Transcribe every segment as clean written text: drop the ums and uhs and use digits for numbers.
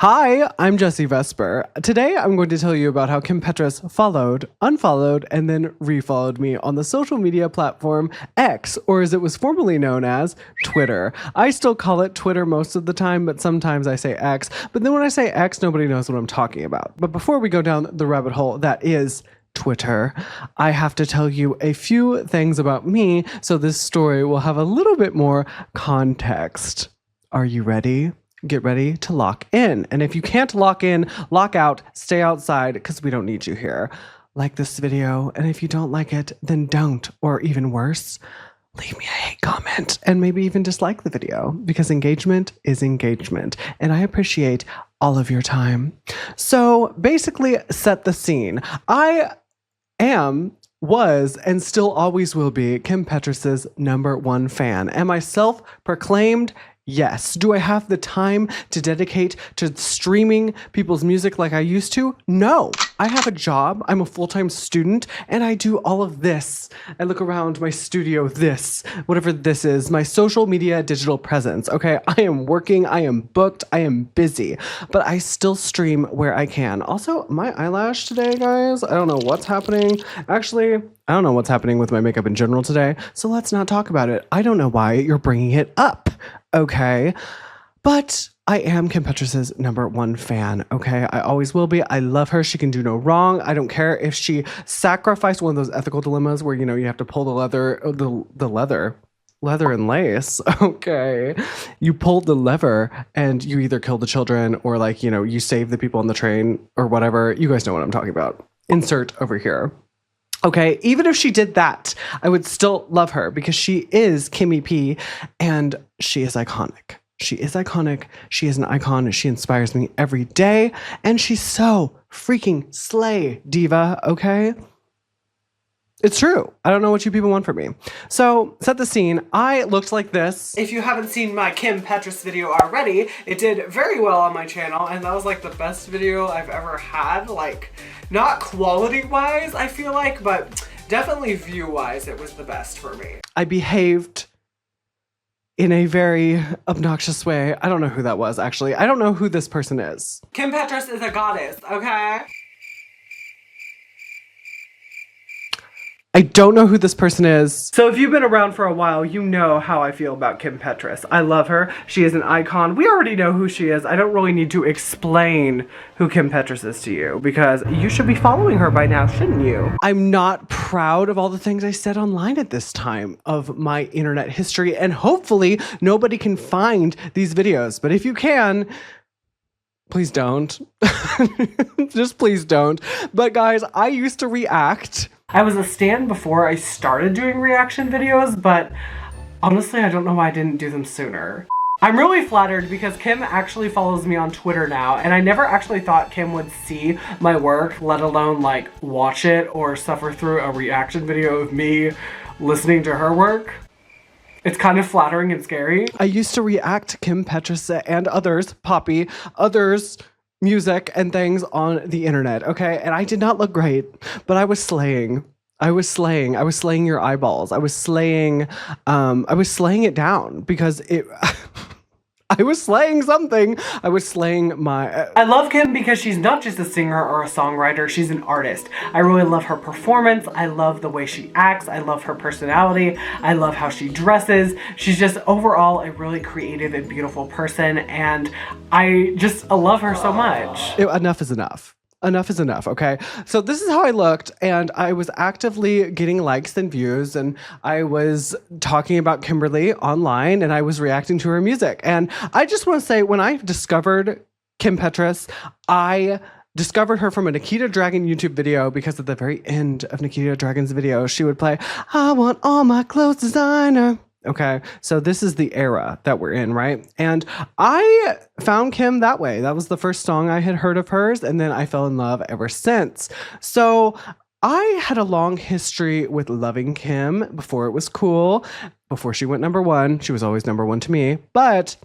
Hi, I'm Jesse Vesper. Today I'm going to tell you about how Kim Petras followed, unfollowed, and then refollowed me on the social media platform X, or as it was formerly known as, Twitter. I still call it Twitter most of the time, but sometimes I say X. But then when I say X, nobody knows what I'm talking about. But before we go down the rabbit hole that is Twitter, I have to tell you a few things about me so this story will have a little bit more context. Are you ready? Get ready to lock in. And if you can't lock in, lock out, stay outside because we don't need you here. Like this video, and if you don't like it, then don't. Or even worse, leave me a hate comment and maybe even dislike the video because engagement is engagement. And I appreciate all of your time. So basically, set the scene. I was, and still always will be Kim Petras' #1 fan. Am I self-proclaimed? Yes. Do I have the time to dedicate to streaming people's music like I used to? No. I have a job. I'm a full-time student, and I do all of this. I look around my studio, whatever this is, my social media digital presence. Okay, I am working, I am booked, I am busy, but I still stream where I can. Also, my eyelash today, guys, I don't know what's happening. Actually, I don't know what's happening with my makeup in general today, so let's not talk about it. I don't know why you're bringing it up. Okay, but I am Kim Petras' #1 fan, okay? I always will be. I love her. She can do no wrong. I don't care if she sacrificed one of those ethical dilemmas where, you have to pull the leather and lace, okay? You pulled the lever and you either kill the children or you save the people on the train or whatever. You guys know what I'm talking about. Insert over here. Okay, even if she did that, I would still love her because she is Kimmy P and she is iconic. She is iconic. She is an icon. She inspires me every day. And she's so freaking slay diva, okay? It's true. I don't know what you people want from me. So, set the scene. I looked like this. If you haven't seen my Kim Petras video already, it did very well on my channel, and that was the best video I've ever had. Not quality-wise, I feel like, but definitely view-wise, it was the best for me. I behaved in a very obnoxious way. I don't know who that was, actually. I don't know who this person is. Kim Petras is a goddess, okay? I don't know who this person is. So if you've been around for a while, you know how I feel about Kim Petras. I love her. She is an icon. We already know who she is. I don't really need to explain who Kim Petras is to you because you should be following her by now, shouldn't you? I'm not proud of all the things I said online at this time of my internet history, and hopefully nobody can find these videos. But if you can, please don't. Just please don't. But guys, I used to react. I was a stan before I started doing reaction videos, but honestly, I don't know why I didn't do them sooner. I'm really flattered because Kim actually follows me on Twitter now, and I never actually thought Kim would see my work, let alone watch it or suffer through a reaction video of me listening to her work. It's kind of flattering and scary. I used to react to Kim Petras and others, Poppy, music and things on the internet, okay? And I did not look great, but I was slaying. I was slaying your eyeballs. I was slaying it down because I was slaying something. I was slaying my... I love Kim because she's not just a singer or a songwriter, she's an artist. I really love her performance. I love the way she acts. I love her personality. I love how she dresses. She's just overall a really creative and beautiful person, and I love her so much. Enough is enough. Enough is enough, okay? So this is how I looked, and I was actively getting likes and views, and I was talking about Kimberly online, and I was reacting to her music. And I just want to say, when I discovered Kim Petras, I discovered her from a Nikita Dragon YouTube video because at the very end of Nikita Dragon's video, she would play, "I want all my clothes designer." Okay, so this is the era that we're in, right? And I found Kim that way. That was the first song I had heard of hers, and then I fell in love ever since. So I had a long history with loving Kim before it was cool. Before she went #1, she was always #1 to me, but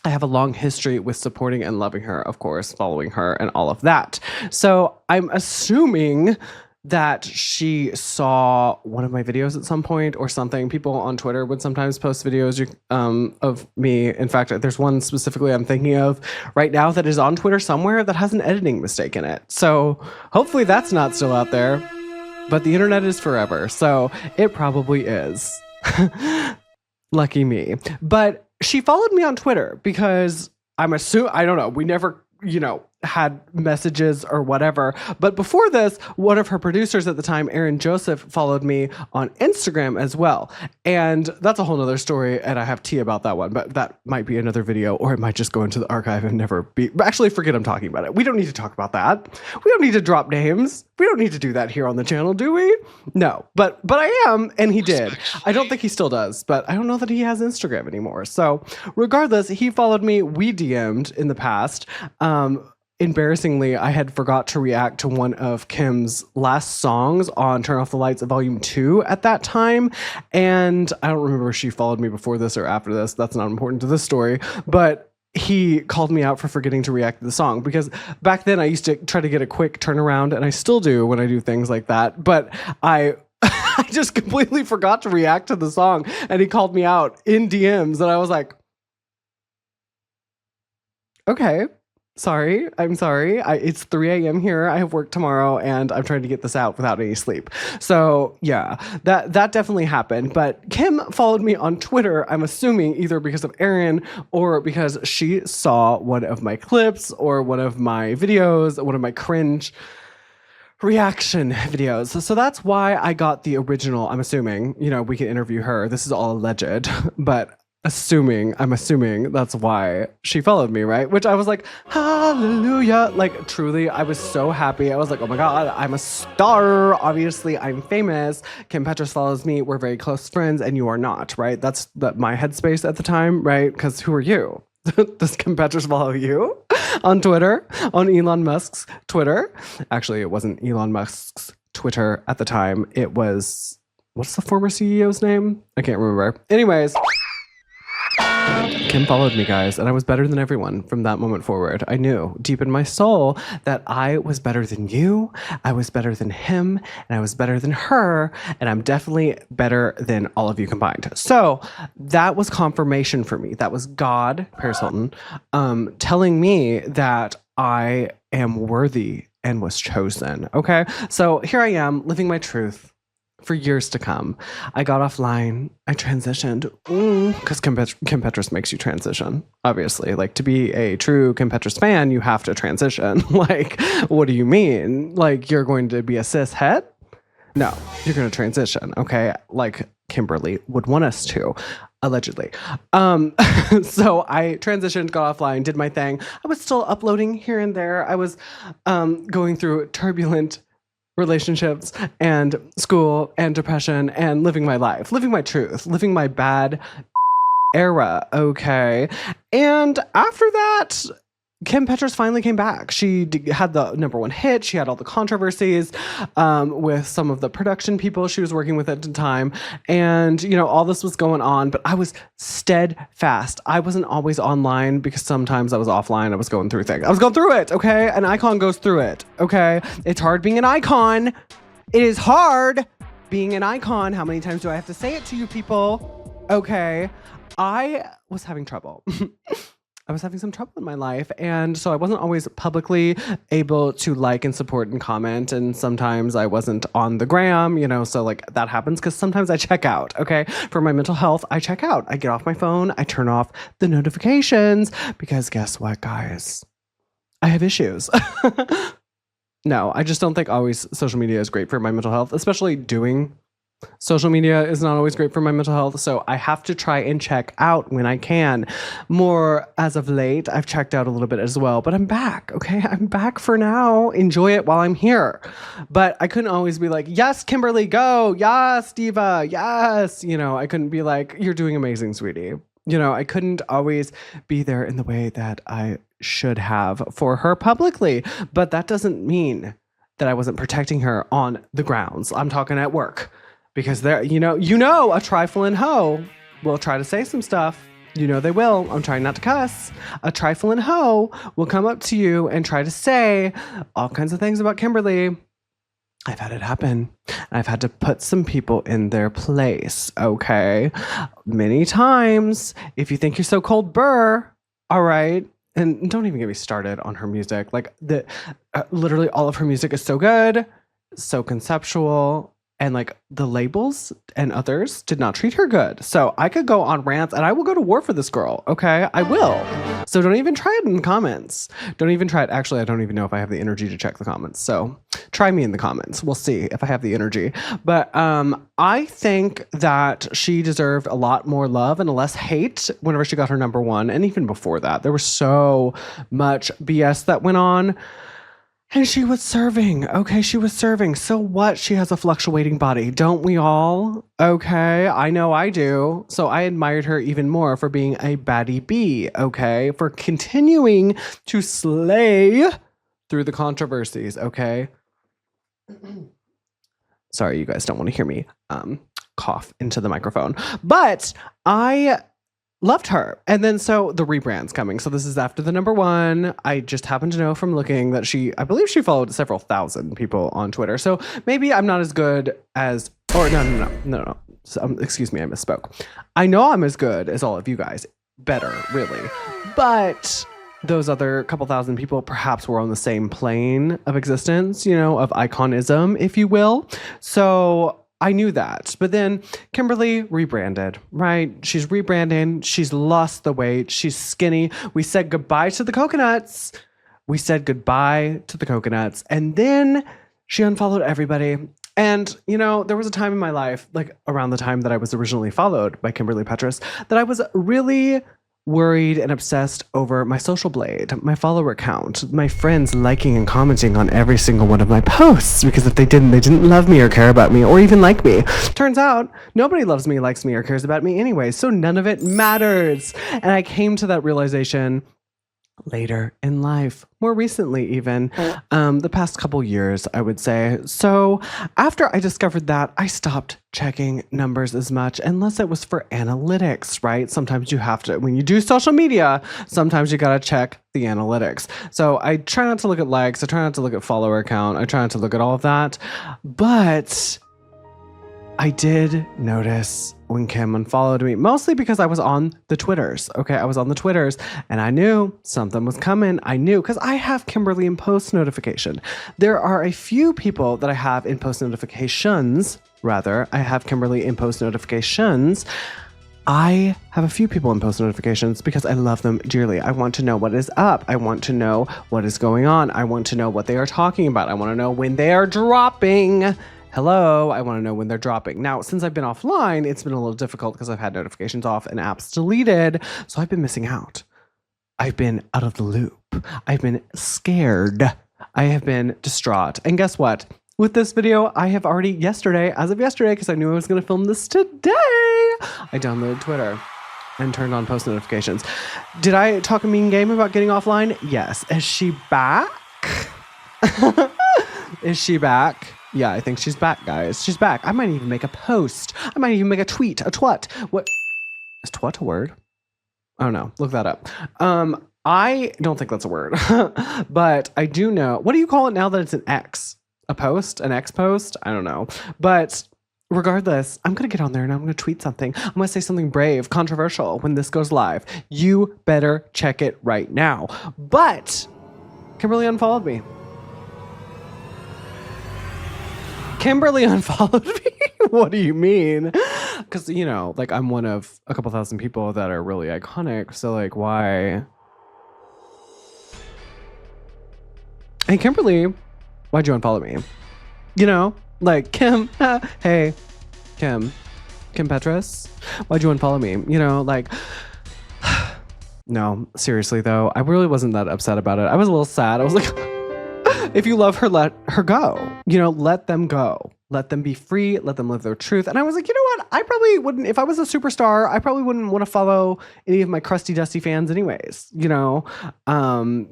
I have a long history with supporting and loving her, of course, following her and all of that. So I'm assuming that she saw one of my videos at some point or something. People on Twitter would sometimes post videos of me. In fact, there's one specifically I'm thinking of right now that is on Twitter somewhere that has an editing mistake in it. So hopefully that's not still out there. But the internet is forever, so it probably is. Lucky me. But she followed me on Twitter because I don't know, we never, had messages or whatever. But before this, one of her producers at the time, Aaron Joseph, followed me on Instagram as well. And that's a whole nother story, and I have tea about that one, but that might be another video, or it might just go into the archive and never be... Actually, forget I'm talking about it. We don't need to talk about that. We don't need to drop names. We don't need to do that here on the channel, do we? No, but I am, and he did. I don't think he still does, but I don't know that he has Instagram anymore. So regardless, he followed me. We DM'd in the past. Embarrassingly, I had forgot to react to one of Kim's last songs on Turn Off the Lights Volume 2 at that time. And I don't remember if she followed me before this or after this. That's not important to this story. But he called me out for forgetting to react to the song, because back then I used to try to get a quick turnaround, and I still do when I do things like that. But I just completely forgot to react to the song, and he called me out in DMs, and I was like, okay. Sorry, I'm sorry. It's 3 a.m. here. I have work tomorrow, and I'm trying to get this out without any sleep. So yeah, that definitely happened. But Kim followed me on Twitter, I'm assuming either because of Aaron or because she saw one of my clips or one of my videos, one of my cringe reaction videos. So that's why I got the original. I'm assuming, we can interview her. This is all alleged, but I'm assuming that's why she followed me, right? Which I was like, hallelujah. Like, truly, I was so happy. I was like, oh my God, I'm a star. Obviously, I'm famous. Kim Petras follows me. We're very close friends, and you are not, right? That's my headspace at the time, right? Because who are you? Does Kim Petras follow you on Twitter? On Elon Musk's Twitter? Actually, it wasn't Elon Musk's Twitter at the time. It was, what's the former CEO's name? I can't remember. Anyways, Kim followed me, guys, and I was better than everyone from that moment forward. I knew deep in my soul that I was better than you, I was better than him, and I was better than her, and I'm definitely better than all of you combined. So that was confirmation for me. That was God, Paris Hilton, telling me that I am worthy and was chosen. Okay, so here I am living my truth for years to come. I got offline. I transitioned because Kim Petras makes you transition. Obviously, like, to be a true Kim Petras fan, you have to transition. Like, what do you mean? Like, you're going to be a cis het? No, you're going to transition. Okay, like Kimberly would want us to, allegedly. So I transitioned, got offline, did my thing. I was still uploading here and there. I was going through turbulent relationships and school and depression and living my life, living my truth, living my bad era. Okay. And after that, Kim Petras finally came back. She had the #1 hit. She had all the controversies with some of the production people she was working with at the time. And, all this was going on, but I was steadfast. I wasn't always online because sometimes I was offline. I was going through things. I was going through it, okay? An icon goes through it, okay? It's hard being an icon. It is hard being an icon. How many times do I have to say it to you people? Okay. I was having trouble. I was having some trouble in my life, and so I wasn't always publicly able to like and support and comment, and sometimes I wasn't on the gram, so like that happens because sometimes I check out, okay? For my mental health, I check out. I get off my phone, I turn off the notifications, because guess what, guys? I have issues. No, I just don't think always social media is great for my mental health, especially doing social media is not always great for my mental health, so I have to try and check out when I can. More as of late, I've checked out a little bit as well, but I'm back, okay? I'm back for now. Enjoy it while I'm here. But I couldn't always be like, yes, Kimberly, go. Yes, Diva, yes. I couldn't be like, you're doing amazing, sweetie. I couldn't always be there in the way that I should have for her publicly, but that doesn't mean that I wasn't protecting her on the grounds. I'm talking at work. Because they're, a trifling hoe will try to say some stuff. They will. I'm trying not to cuss. A trifling hoe will come up to you and try to say all kinds of things about Kimberly. I've had it happen. I've had to put some people in their place, okay? Many times. If you think you're so cold, burr, all right? And don't even get me started on her music. Like, literally all of her music is so good, so conceptual, and like the labels and others did not treat her good. So I could go on rants and I will go to war for this girl, okay? I will. So don't even try it in the comments. Don't even try it. Actually, I don't even know if I have the energy to check the comments. So try me in the comments. We'll see if I have the energy. But I think that she deserved a lot more love and less hate whenever she got her number one. And even before that, there was so much BS that went on. And she was serving. Okay, she was serving. So what? She has a fluctuating body. Don't we all? Okay, I know I do. So I admired her even more for being a baddie bee. Okay, for continuing to slay through the controversies. Okay. Sorry, you guys don't want to hear me cough into the microphone. But I loved her. And then so the rebrand's coming. So this is after the number one. I just happened to know from looking that I believe she followed several thousand people on Twitter. So maybe I'm not as good as, or no. So, excuse me, I misspoke. I know I'm as good as all of you guys. Better, really. But those other couple thousand people perhaps were on the same plane of existence, you know, of iconism, if you will. So I knew that. But then Kimberly rebranded, right? She's rebranding. She's lost the weight. She's skinny. We said goodbye to the coconuts. And then she unfollowed everybody. And, you know, there was a time in my life, like around the time that I was originally followed by Kimberly Petras, that I was really worried and obsessed over my social blade, my follower count, my friends liking and commenting on every single one of my posts, because if they didn't love me or care about me or even like me. Turns out nobody loves me, likes me, or cares about me anyway, so none of it matters. And I came to that realization later in life, more recently even, the past couple years, I would say. So after I discovered that, I stopped checking numbers as much, unless it was for analytics, right? Sometimes you have to, when you do social media, sometimes you gotta check the analytics. So I try not to look at likes, I try not to look at follower count, I try not to look at all of that, but I did notice when Kim unfollowed me, mostly because I was on the Twitters. Okay, I was on the Twitters and I knew something was coming. I knew because I have Kimberly in post notification. There are a few people that I have in post notifications. Rather, I have Kimberly in post notifications. I have a few people in post notifications because I love them dearly. I want to know what is up. I want to know what is going on. I want to know what they are talking about. I want to know when they are dropping. Hello, I want to know when they're dropping. Now, since I've been offline, it's been a little difficult because I've had notifications off and apps deleted. So I've been missing out. I've been out of the loop. I've been scared. I have been distraught. And guess what? With this video, I have already as of yesterday, because I knew I was going to film this today, I downloaded Twitter and turned on post notifications. Did I talk a mean game about getting offline? Yes. Is she back? Is she back? Yeah, I think she's back, guys. She's back. I might even make a post. I might even make a tweet, a twat. What? Is twat a word? Oh no, look that up. I don't think that's a word, but I do know. What do you call it now that it's an X? A post? An X post? I don't know. But regardless, I'm going to get on there and I'm going to tweet something. I'm going to say something brave, controversial when this goes live. You better check it right now. But Kimberly unfollowed me. Kimberly unfollowed me? What do you mean? Because, you know, like I'm one of a couple thousand people that are really iconic. So like, why? Hey, Kimberly, why'd you unfollow me? You know, like Kim, hey, Kim Petras, why'd you unfollow me? You know, like, no, seriously though, I really wasn't that upset about it. I was a little sad. I was like, if you love her, let her go. You know, let them go. Let them be free. Let them live their truth. And I was like, you know what? I probably wouldn't, if I was a superstar, I probably wouldn't want to follow any of my crusty, dusty fans anyways, you know,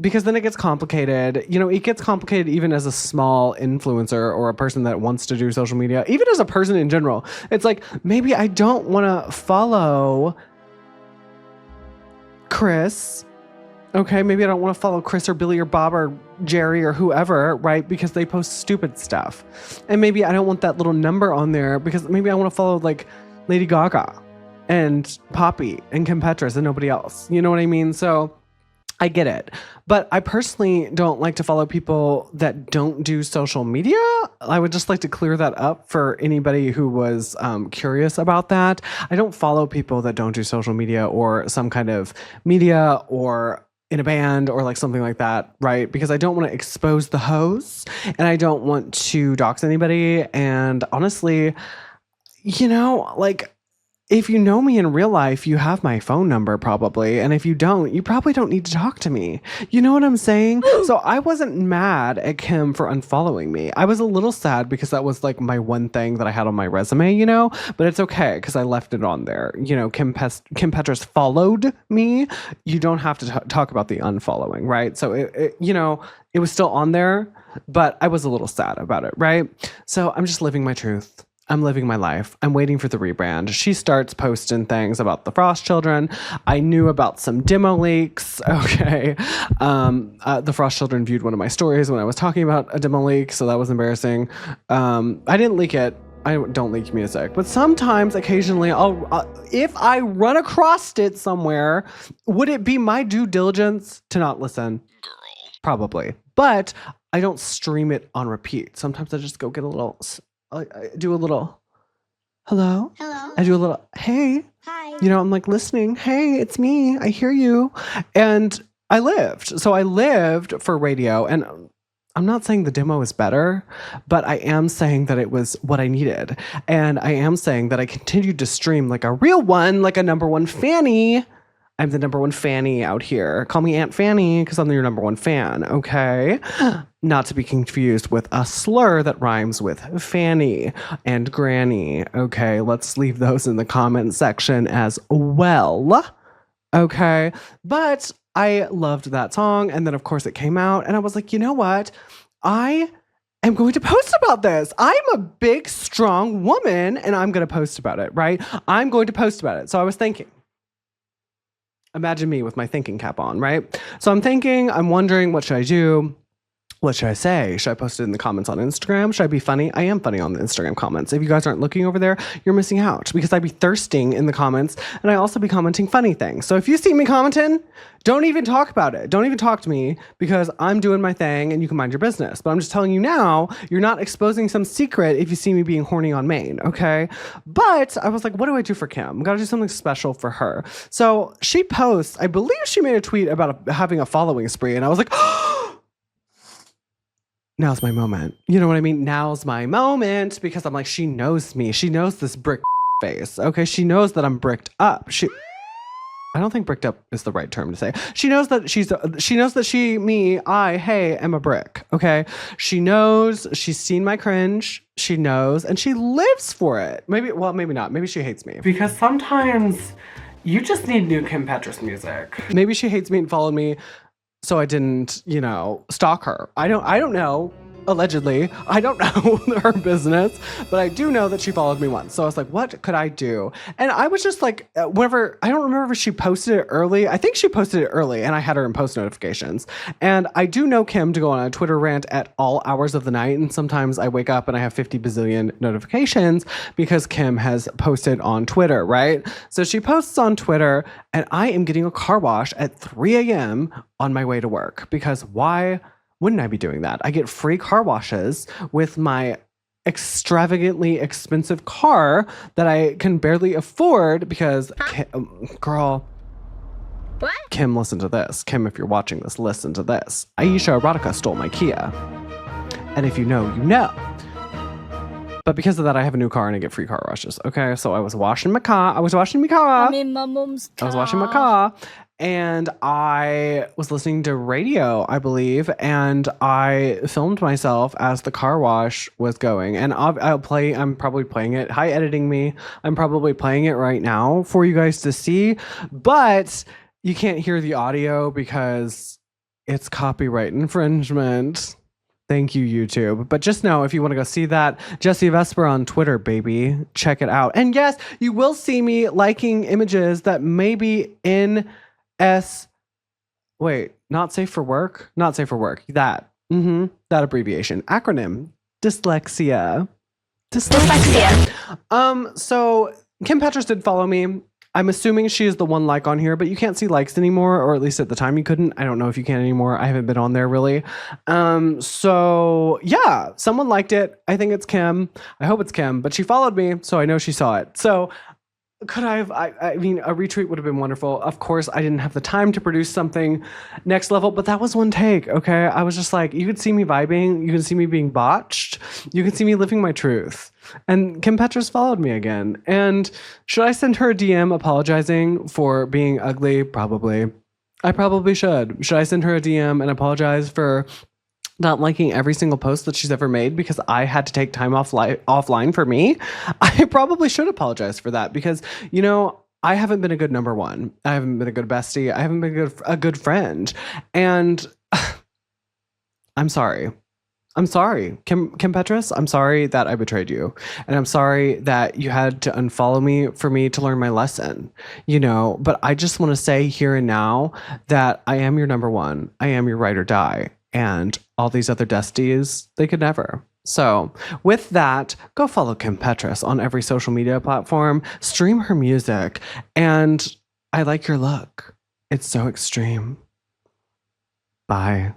because then it gets complicated. You know, it gets complicated even as a small influencer or a person that wants to do social media, even as a person in general. It's like, maybe I don't want to follow Chris Okay, maybe I don't want to follow Chris or Billy or Bob or Jerry or whoever, right? Because they post stupid stuff. And maybe I don't want that little number on there because maybe I want to follow like Lady Gaga and Poppy and Kim Petras and nobody else. You know what I mean? So I get it. But I personally don't like to follow people that don't do social media. I would just like to clear that up for anybody who was curious about that. I don't follow people that don't do social media or some kind of media or in a band or like something like that, right? Because I don't want to expose the hoes and I don't want to dox anybody. And honestly, you know, like, if you know me in real life, you have my phone number probably. And if you don't, you probably don't need to talk to me. You know what I'm saying? So I wasn't mad at Kim for unfollowing me. I was a little sad because that was like my one thing that I had on my resume, you know, but it's okay because I left it on there. You know, Kim Petras followed me. You don't have to talk about the unfollowing, right? So, you know, it was still on there, but I was a little sad about it, right? So I'm just living my truth. I'm living my life. I'm waiting for the rebrand. She starts posting things about the Frost Children. I knew about some demo leaks. Okay. The Frost Children viewed one of my stories when I was talking about a demo leak, so that was embarrassing. I didn't leak it. I don't leak music, but sometimes, occasionally, if I run across it somewhere, would it be my due diligence to not listen? Girl. Probably. But I don't stream it on repeat. Sometimes I just go get a little... I do a little, hello? Hello. I do a little, hey. Hi. You know, I'm like listening. Hey, it's me. I hear you. And I lived. So I lived for radio. And I'm not saying the demo is better, but I am saying that it was what I needed. And I am saying that I continued to stream like a real one, like a number one fanny. I'm the number one fanny out here. Call me Aunt Fanny because I'm your number one fan, okay? Not to be confused with a slur that rhymes with fanny and granny, okay? Let's leave those in the comment section as well, okay? But I loved that song, and then of course it came out, and I was like, you know what? I am going to post about this. I'm a big, strong woman, and I'm going to post about it, right? I'm going to post about it. So I was thinking, imagine me with my thinking cap on, right? So I'm wondering, what should I do? What should I say? Should I post it in the comments on Instagram? Should I be funny? I am funny on the Instagram comments. If you guys aren't looking over there, you're missing out because I'd be thirsting in the comments and I also be commenting funny things. So if you see me commenting, don't even talk about it. Don't even talk to me because I'm doing my thing and you can mind your business. But I'm just telling you now, you're not exposing some secret if you see me being horny on Maine, okay? But I was like, what do I do for Kim? Gotta do something special for her. So she posts, I believe she made a tweet about having a following spree and I was like, now's my moment. You know what I mean? Now's my moment because I'm like, she knows me. She knows this brick face. Okay. She knows that I'm bricked up. I don't think bricked up is the right term to say. She knows that I am a brick. Okay. She knows, she's seen my cringe. She knows, and she lives for it. Maybe not. Maybe she hates me. Because sometimes you just need new Kim Petras music. Maybe she hates me and followed me so I didn't, you know, stalk her. I don't know. Allegedly. I don't know her business, but I do know that she followed me once. So I was like, what could I do? And I was just like, whenever, I don't remember if she posted it early. I think she posted it early and I had her in post notifications. And I do know Kim to go on a Twitter rant at all hours of the night. And sometimes I wake up and I have 50 bazillion notifications because Kim has posted on Twitter, right? So she posts on Twitter and I am getting a car wash at 3 a.m. on my way to work because why wouldn't I be doing that? I get free car washes with my extravagantly expensive car that I can barely afford because, girl, what? Kim, listen to this. Kim, if you're watching this, listen to this. Aisha Erotica stole my Kia. And if you know, you know. But because of that, I have a new car and I get free car washes. Okay, so I was washing my car. I'm in my mom's car. I was washing my car. And I was listening to radio, I believe, and I filmed myself as the car wash was going. And I'm probably playing it. Hi, editing me. I'm probably playing it right now for you guys to see. But you can't hear the audio because it's copyright infringement. Thank you, YouTube. But just know, if you want to go see that, Jessie Vesper on Twitter, baby. Check it out. And yes, you will see me liking images that may be in Wait, not safe for work? Not safe for work. That. That abbreviation. Acronym. Dyslexia. So Kim Petras did follow me. I'm assuming she is the one like on here, but you can't see likes anymore, or at least at the time you couldn't. I don't know if you can anymore. I haven't been on there really. So yeah, someone liked it. I think it's Kim. I hope it's Kim, but she followed me, so I know she saw it. So could I have, I mean, a retweet would have been wonderful. Of course, I didn't have the time to produce something next level, but that was one take, okay? I was just like, you could see me vibing. You can see me being botched. You can see me living my truth. And Kim Petras followed me again. And should I send her a DM apologizing for being ugly? Probably. I probably should. Should I send her a DM and apologize for not liking every single post that she's ever made because I had to take time offline for me? I probably should apologize for that because, you know, I haven't been a good number one. I haven't been a good bestie. I haven't been a good friend. And I'm sorry. I'm sorry, Kim Petras. I'm sorry that I betrayed you. And I'm sorry that you had to unfollow me for me to learn my lesson, you know, but I just want to say here and now that I am your number one. I am your ride or die. And all these other Desties, they could never. So with that, go follow Kim Petras on every social media platform, stream her music, and I like your look. It's so extreme. Bye.